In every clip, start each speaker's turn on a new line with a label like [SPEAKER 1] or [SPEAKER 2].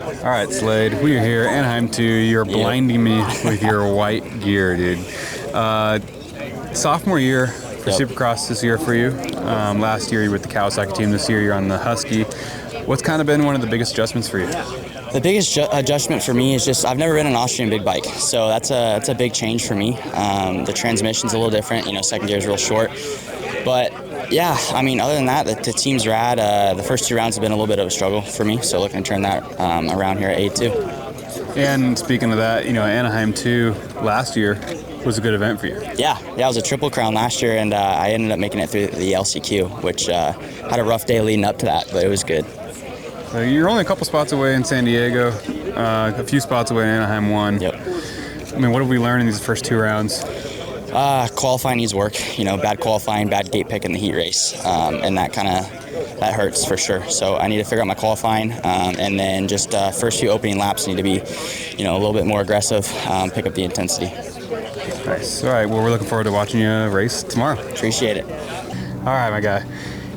[SPEAKER 1] All right, Slade, we are here, Anaheim 2. You're blinding me with your white gear, dude. Sophomore year for Supercross this year for you. Last year you were with the Kawasaki team. This year you're on the Husky. What's kind of been one of the biggest adjustments for you?
[SPEAKER 2] The biggest adjustment for me is just I've never been an Austrian big bike, so that's a big change for me. The transmission's a little different, second gear's real short. But yeah, I mean, other than that, the team's rad. The first 2 rounds have been a little bit of a struggle for me, so looking to turn that around here at A2.
[SPEAKER 1] And speaking of that, Anaheim 2 last year was a good event for you.
[SPEAKER 2] Yeah, it was a triple crown last year, and I ended up making it through the LCQ, which had a rough day leading up to that, but it was good.
[SPEAKER 1] So you're only a couple spots away in San Diego, a few spots away in Anaheim 1.
[SPEAKER 2] Yep.
[SPEAKER 1] I mean, what have we learned in these first 2 rounds?
[SPEAKER 2] Qualifying needs work. Bad qualifying, bad gate pick in the heat race, and that that hurts for sure. So I need to figure out my qualifying, and then just first few opening laps need to be, a little bit more aggressive, pick up the intensity.
[SPEAKER 1] Nice. All right. Well, we're looking forward to watching you race tomorrow.
[SPEAKER 2] Appreciate it.
[SPEAKER 1] All right, my guy.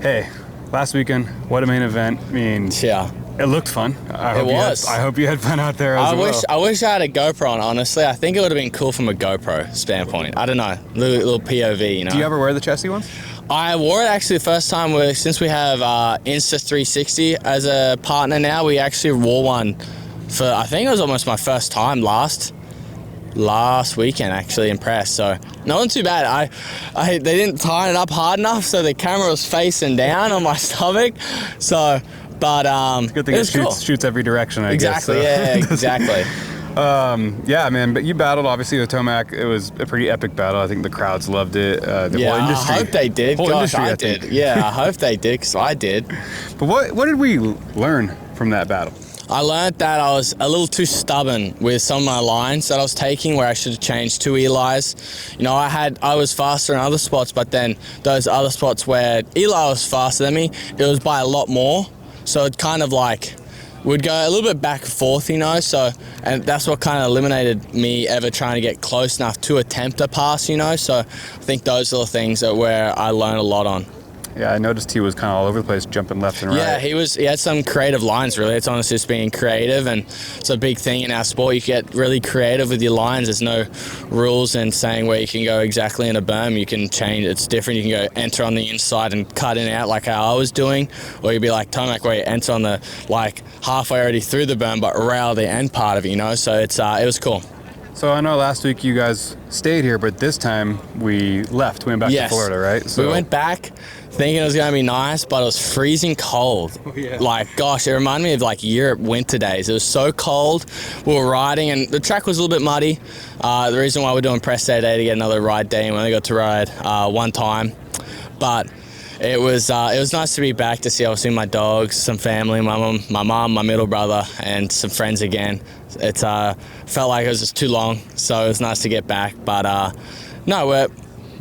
[SPEAKER 1] Hey, last weekend, what a main event. I mean,
[SPEAKER 2] yeah.
[SPEAKER 1] It looked fun. I hope you had fun out there as well.
[SPEAKER 3] I wish I had a GoPro on, honestly. I think it would have been cool from a GoPro standpoint. I don't know. Little POV,
[SPEAKER 1] Do you ever wear the chesty ones?
[SPEAKER 3] I wore it actually the first time since we have Insta360 as a partner now. We actually wore one for, I think it was almost my first time last weekend, actually. Impressed. So no one too bad. They didn't tie it up hard enough, so the camera was facing down on my stomach. So, but
[SPEAKER 1] it's a good thing it shoots every direction, I guess.
[SPEAKER 3] Exactly. Yeah, exactly.
[SPEAKER 1] Yeah, man. But you battled obviously with Tomac. It was a pretty epic battle. I think the crowds loved it. The whole industry.
[SPEAKER 3] I hope they did. Gosh, I did. Yeah, I hope they did because I did.
[SPEAKER 1] But what did we learn from that battle?
[SPEAKER 3] I learned that I was a little too stubborn with some of my lines that I was taking, where I should have changed 2 Eli's. I was faster in other spots, but then those other spots where Eli was faster than me, it was by a lot more. So it kind of would go a little bit back and forth, so, and that's what kind of eliminated me ever trying to get close enough to attempt a pass, so I think those are the things where I learned a lot on.
[SPEAKER 1] Yeah, I noticed he was kind of all over the place, jumping left and right.
[SPEAKER 3] Yeah, he had some creative lines, really. It's honestly just being creative, and it's a big thing in our sport. You get really creative with your lines. There's no rules in saying where you can go exactly in a berm. You can change. It's different. You can go enter on the inside and cut in out like how I was doing, or you'd be like Tomac, where you enter on the, halfway already through the berm, but rail the end part of it, So it was cool.
[SPEAKER 1] So I know last week you guys stayed here, but this time we left. We went back to Florida, right?
[SPEAKER 3] So we went back thinking it was going to be nice, but it was freezing cold.
[SPEAKER 1] Oh, yeah.
[SPEAKER 3] Gosh, it reminded me of Europe winter days. It was so cold. We were riding, and the track was a little bit muddy. The reason why we're doing press day today to get another ride day, and we only got to ride one time. But it was nice to be back to see obviously my dogs, some family, my mom, my middle brother, and some friends again. It felt like it was just too long, so it was nice to get back. But no, we're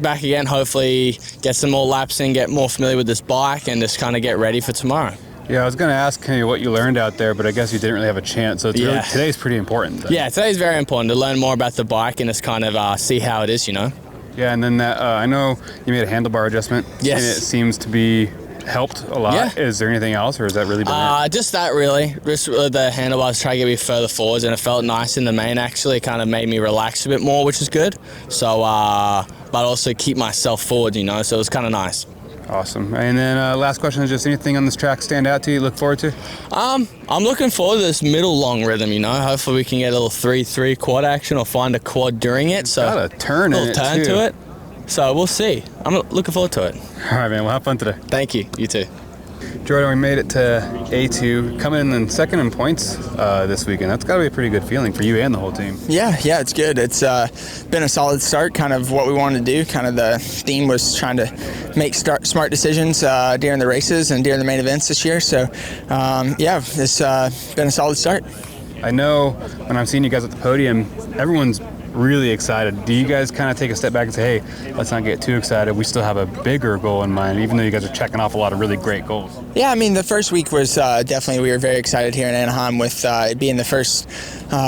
[SPEAKER 3] back again. Hopefully get some more laps in, get more familiar with this bike, and just kind of get ready for tomorrow.
[SPEAKER 1] Yeah, I was going to ask what you learned out there, but I guess you didn't really have a chance. So today's pretty important. Then.
[SPEAKER 3] Yeah, today's very important to learn more about the bike and just kind of see how it is,
[SPEAKER 1] Yeah, and then that I know you made a handlebar adjustment.
[SPEAKER 3] Yes.
[SPEAKER 1] And it seems to be helped a lot.
[SPEAKER 3] Yeah.
[SPEAKER 1] Is there anything else, or is that really been it?
[SPEAKER 3] Just that, really. Just the handlebars try to get me further forwards, and it felt nice in the main, actually. It kind of made me relax a bit more, which is good. So, but also keep myself forward, so it was kind of nice.
[SPEAKER 1] Awesome. And then last question is just anything on this track stand out to you, look forward to?
[SPEAKER 3] I'm looking forward to this middle long rhythm, Hopefully we can get a little 3-3 quad action or find a quad during it. So
[SPEAKER 1] got a turn in it,
[SPEAKER 3] turn
[SPEAKER 1] too.
[SPEAKER 3] to it. So we'll see. I'm looking forward to it.
[SPEAKER 1] All right, man. Well, have fun today.
[SPEAKER 3] Thank you. You too.
[SPEAKER 1] Jordan, we made it to A2, coming in second in points this weekend. That's got to be a pretty good feeling for you and the whole team.
[SPEAKER 4] Yeah, it's good. It's been a solid start, kind of what we wanted to do. Kind of the theme was trying to make smart decisions during the races and during the main events this year. So, it's been a solid start.
[SPEAKER 1] I know when I'm seeing you guys at the podium, everyone's really excited. Do you guys kind of take a step back and say, hey, let's not get too excited. We still have a bigger goal in mind, even though you guys are checking off a lot of really great goals?
[SPEAKER 4] Yeah, I mean, the first week was definitely, we were very excited here in Anaheim with it being the first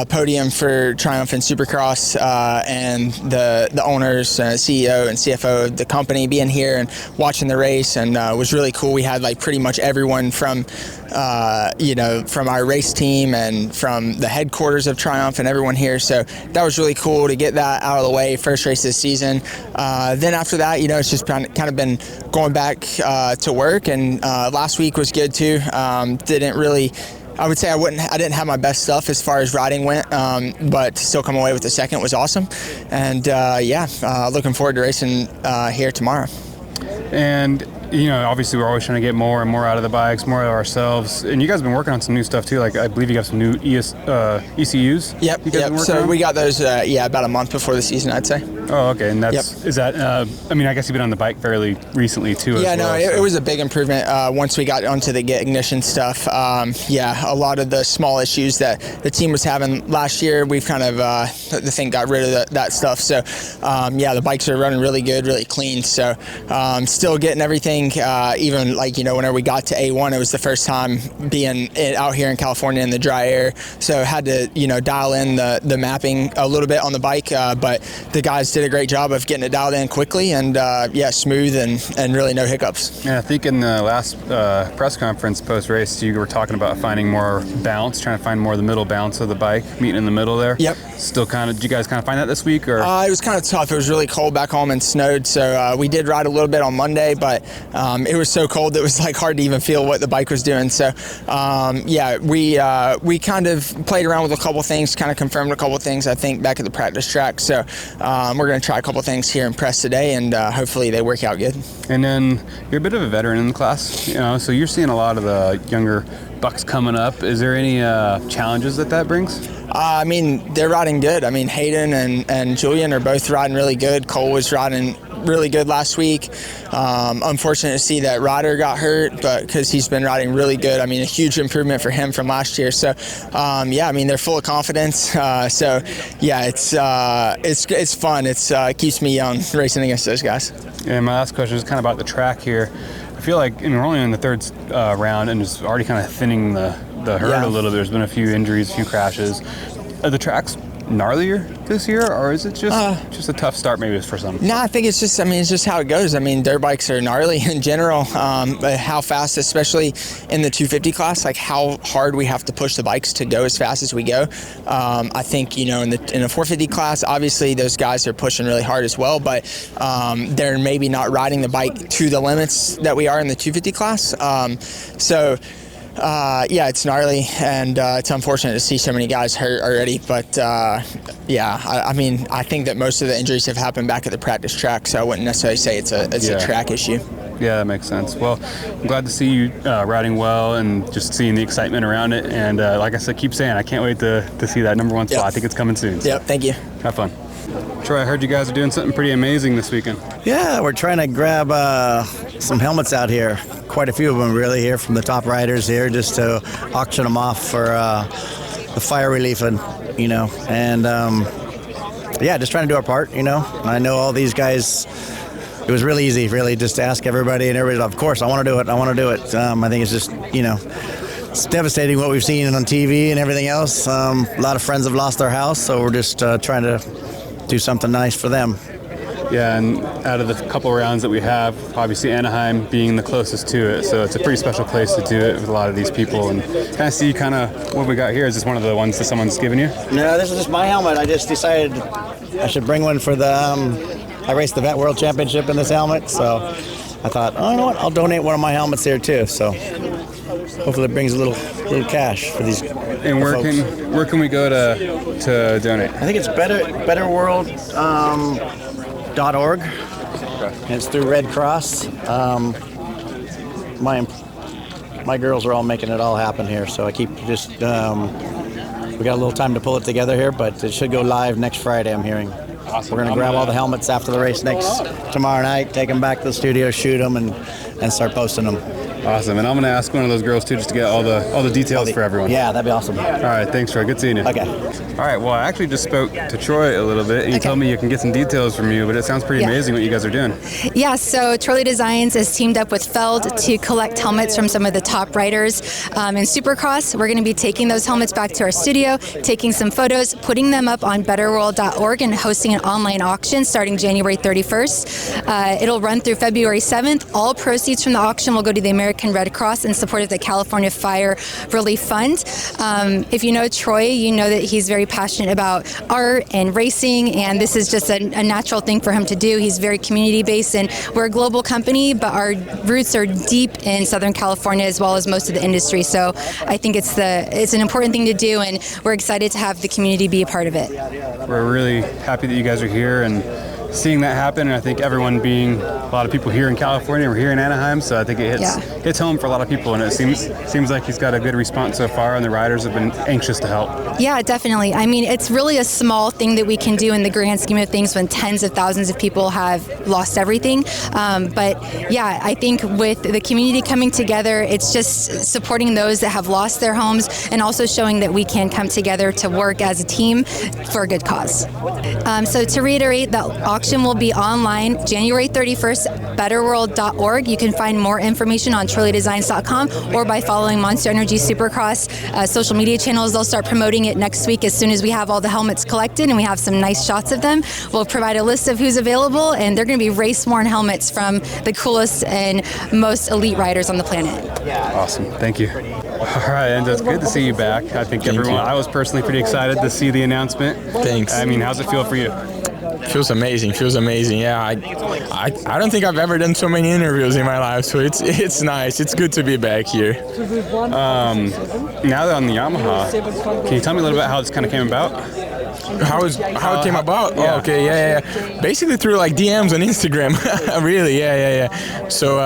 [SPEAKER 4] podium for Triumph and Supercross, and the owners, CEO and CFO of the company being here and watching the race, and was really cool. We had pretty much everyone from from our race team and from the headquarters of Triumph and everyone here. So that was really cool to get that out of the way, first race of the season. Then after that, it's just kind of been going back to work, and last week was good too. I would say I didn't have my best stuff as far as riding went, but to still come away with the second was awesome. And looking forward to racing here tomorrow.
[SPEAKER 1] And obviously we're always trying to get more and more out of the bikes, more out of ourselves. And you guys have been working on some new stuff too. Like I believe you got some new ECUs.
[SPEAKER 4] Yep. So we got those, about a month before the season, I'd say.
[SPEAKER 1] Oh, okay. And is that, I guess you've been on the bike fairly recently too.
[SPEAKER 4] It was a big improvement once we got onto the Get Ignition stuff. A lot of the small issues that the team was having last year, we've kind of, got rid of that stuff. So, the bikes are running really good, really clean. So, still getting everything, even whenever we got to A1, it was the first time being out here in California in the dry air. So, had to, dial in the mapping a little bit on the bike, but the guys did a great job of getting it dialed in quickly and smooth and really no hiccups.
[SPEAKER 1] Yeah, I think in the last press conference post-race, you were talking about finding more bounce, trying to find more of the middle bounce of the bike, meeting in the middle there.
[SPEAKER 4] Yep.
[SPEAKER 1] Still did you guys kind of find that this week? Or?
[SPEAKER 4] It was kind of tough. It was really cold back home and snowed, so we did ride a little bit on Monday, but it was so cold it was hard to even feel what the bike was doing. So we kind of played around with a couple things, kind of confirmed a couple things, I think, back at the practice track. So we're going to try a couple things here in press today, and hopefully they work out good.
[SPEAKER 1] And then you're a bit of a veteran in the class, so you're seeing a lot of the younger bucks coming up. Is there any challenges that brings?
[SPEAKER 4] They're riding good. Hayden and Julian are both riding really good. Cole was riding really good last week. Unfortunate to see that Ryder got hurt, but because he's been riding really good. A huge improvement for him from last year. So, they're full of confidence. It's fun. It keeps me young racing against those guys.
[SPEAKER 1] And my last question is kind of about the track here. I feel like we're only in the third round and it's already kind of thinning the herd a little bit. There's been a few injuries, a few crashes. Are the tracks gnarlier this year, or is it just a tough start maybe for some?
[SPEAKER 4] No, I think it's just how it goes. Dirt bikes are gnarly in general. But how fast, especially in the 250 class, how hard we have to push the bikes to go as fast as we go. I think, in the 450 class, obviously those guys are pushing really hard as well, but they're maybe not riding the bike to the limits that we are in the 250 class. It's gnarly, and it's unfortunate to see so many guys hurt already. But I think that most of the injuries have happened back at the practice track, so I wouldn't necessarily say it's a track issue.
[SPEAKER 1] Yeah, that makes sense. Well, I'm glad to see you riding well and just seeing the excitement around it. And like I said, keep saying, I can't wait to see that number one spot. I think it's coming soon.
[SPEAKER 4] Yep, thank you.
[SPEAKER 1] Have fun. Troy, I heard you guys are doing something pretty amazing this weekend.
[SPEAKER 5] Yeah, we're trying to grab some helmets out here. Quite a few of them really here from the top riders here, just to auction them off for the fire relief, and just trying to do our part. I know all these guys. It was really easy, really, just to ask everybody, and everybody's, of course, I want to do it. I think it's just, it's devastating what we've seen on TV and everything else. A lot of friends have lost their house, so we're just trying to do something nice for them.
[SPEAKER 1] Yeah, and out of the couple rounds that we have, obviously Anaheim being the closest to it, so it's a pretty special place to do it with a lot of these people. And can I see kind of what we got here? Is this one of the ones that someone's given you?
[SPEAKER 5] No, this is just my helmet. I just decided I should bring one for I raced the Transworld Championship in this helmet, so I thought, you know what, I'll donate one of my helmets here too. So hopefully it brings a little cash for these.
[SPEAKER 1] And where can we go to donate?
[SPEAKER 5] I think it's betterworld.org. And it's through Red Cross. My girls are all making it all happen here, so I keep just we got a little time to pull it together here, but it should go live next Friday, I'm hearing. Awesome. We're going to grab all the helmets after the race tomorrow night, take them back to the studio, shoot them, and start posting them.
[SPEAKER 1] Awesome. And I'm going to ask one of those girls, too, just to get all the details for everyone.
[SPEAKER 5] Yeah, that'd be awesome.
[SPEAKER 1] All right. Thanks, Troy. Good seeing you.
[SPEAKER 5] Okay.
[SPEAKER 1] All right. Well, I actually just spoke to Troy a little bit, and he told me you can get some details from you, but it sounds pretty amazing what you guys are doing.
[SPEAKER 6] Yeah, so Trolley Designs is teamed up with Feld to collect helmets from some of the top riders in Supercross. We're going to be taking those helmets back to our studio, taking some photos, putting them up on betterworld.org, and hosting an online auction starting January 31st. It'll run through February 7th. All proceeds from the auction will go to the American American Red Cross in support of the California Fire Relief Fund. If you know Troy, you know that he's very passionate about art and racing, and this is just a natural thing for him to do. He's very community-based, and we're a global company, but our roots are deep in Southern California as well as most of the industry. So I think it's an important thing to do, and we're excited to have the community be a part of it.
[SPEAKER 1] We're really happy that you guys are here and seeing that happen, and I think everyone being a lot of people here in California, we're here in Anaheim, so I think it hits home for a lot of people, and it seems like he's got a good response so far, and the riders have been anxious to help.
[SPEAKER 6] Yeah, definitely. I mean, it's really a small thing that we can do in the grand scheme of things when tens of thousands of people have lost everything. But yeah, I think with the community coming together, it's just supporting those that have lost their homes and also showing that we can come together to work as a team for a good cause. So to reiterate, the auction will be online January 31st, betterworld.org. You can find more information on TroyDesigns.com or by following Monster Energy Supercross social media channels. They'll start promoting it next week as soon as we have all the helmets collected and we have some nice shots of them. We'll provide a list of who's available, and they're going to be race-worn helmets from the coolest and most elite riders on the planet.
[SPEAKER 1] Awesome. Thank you. All right, and it's good to see you back. I think I was personally pretty excited to see the announcement.
[SPEAKER 7] Thanks.
[SPEAKER 1] I mean, how's it feel for you?
[SPEAKER 7] Feels amazing. Yeah, I don't think I've ever done so many interviews in my life, so it's nice. It's good to be back here.
[SPEAKER 1] Now that on the Yamaha, can you tell me a little bit how this kind of came about?
[SPEAKER 7] How it came about?
[SPEAKER 1] Yeah.
[SPEAKER 7] Oh, okay, yeah. Basically through like DMs on Instagram. Really, yeah. So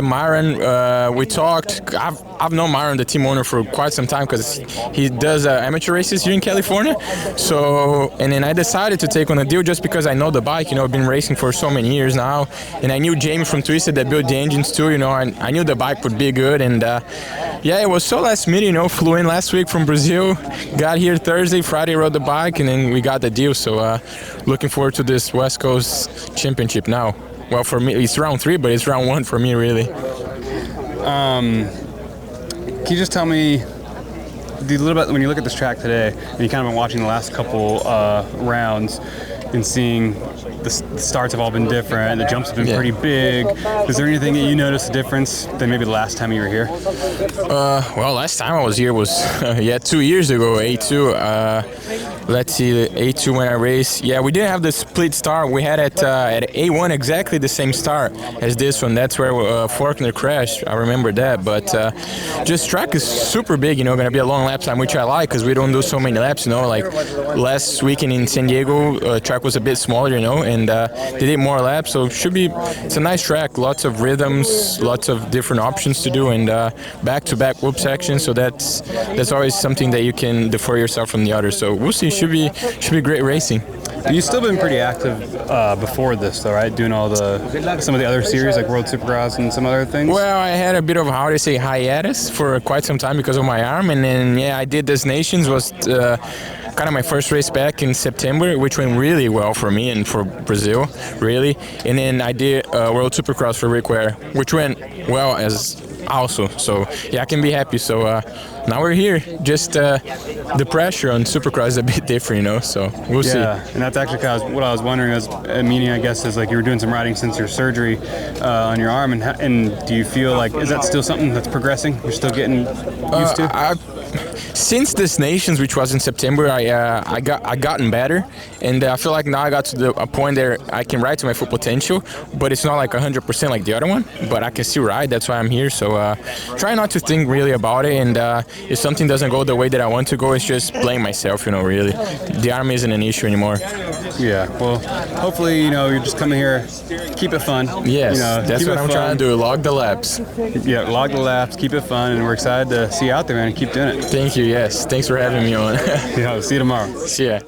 [SPEAKER 7] Myron, we talked. I've known Myron, the team owner, for quite some time because he does amateur races here in California. So, and then I decided to take on a deal just because I know the bike. I've been racing for so many years now, and I knew Jamie from Twisted that built the engines too. I knew the bike would be good, and it was so last minute. Flew in last week from Brazil, got here Thursday, Friday rode the bike, and then we got the deal. So, looking forward to this West Coast Championship now. Well, for me, it's round 3, but it's round 1 for me, really.
[SPEAKER 1] Can you just tell me a little bit, when you look at this track today, and you kind of been watching the last couple rounds and seeing the starts have all been different, the jumps have been pretty big. Is there anything that you noticed a difference than maybe the last time you were here?
[SPEAKER 7] Well, last time I was here was 2 years ago, A2. Let's see, the A2 when I raced. Yeah, we didn't have the split start. We had at A1 exactly the same start as this one. That's where Faulkner crashed. I remember that. But just track is super big, going to be a long lap time, which I like because we don't do so many laps, Like last weekend in San Diego, track was a bit smaller, and they did more laps. So it's a nice track. Lots of rhythms, lots of different options to do, and back-to-back whoop sections. So that's always something that you can defer yourself from the others. So we'll see. Should be great racing.
[SPEAKER 1] You've still been pretty active before this, though, right? Doing some of the other series like World Supercross and some other things.
[SPEAKER 7] Well, I had a bit of hiatus for quite some time because of my arm, and then I did this Nations was kind of my first race back in September, which went really well for me and for Brazil, really. And then I did World Supercross for Rick Ware, which went well as also. So I can be happy. So now we're here. Just the pressure on Supercross is a bit different, so we'll see.
[SPEAKER 1] Yeah, and that's actually kind of what I was wondering. Meaning, I guess, is like you were doing some riding since your surgery on your arm, and do you feel like, is that still something that's progressing? You're still getting used to?
[SPEAKER 7] Since this Nations, which was in September, I gotten better, and I feel like now I got to a point there I can ride to my full potential, but it's not like 100% like the other one, but I can still ride. That's why I'm here. So try not to think really about it, and if something doesn't go the way that I want to go, it's just blame myself, really. The arm isn't an issue anymore.
[SPEAKER 1] Yeah, well, hopefully, you're just coming here, keep it fun.
[SPEAKER 7] Yes, that's what I'm trying to do, log the laps.
[SPEAKER 1] Yeah, log the laps, keep it fun, and we're excited to see you out there, man, and keep doing it.
[SPEAKER 7] Thank you, yes. Thanks for having me on.
[SPEAKER 1] See you tomorrow.
[SPEAKER 7] See ya.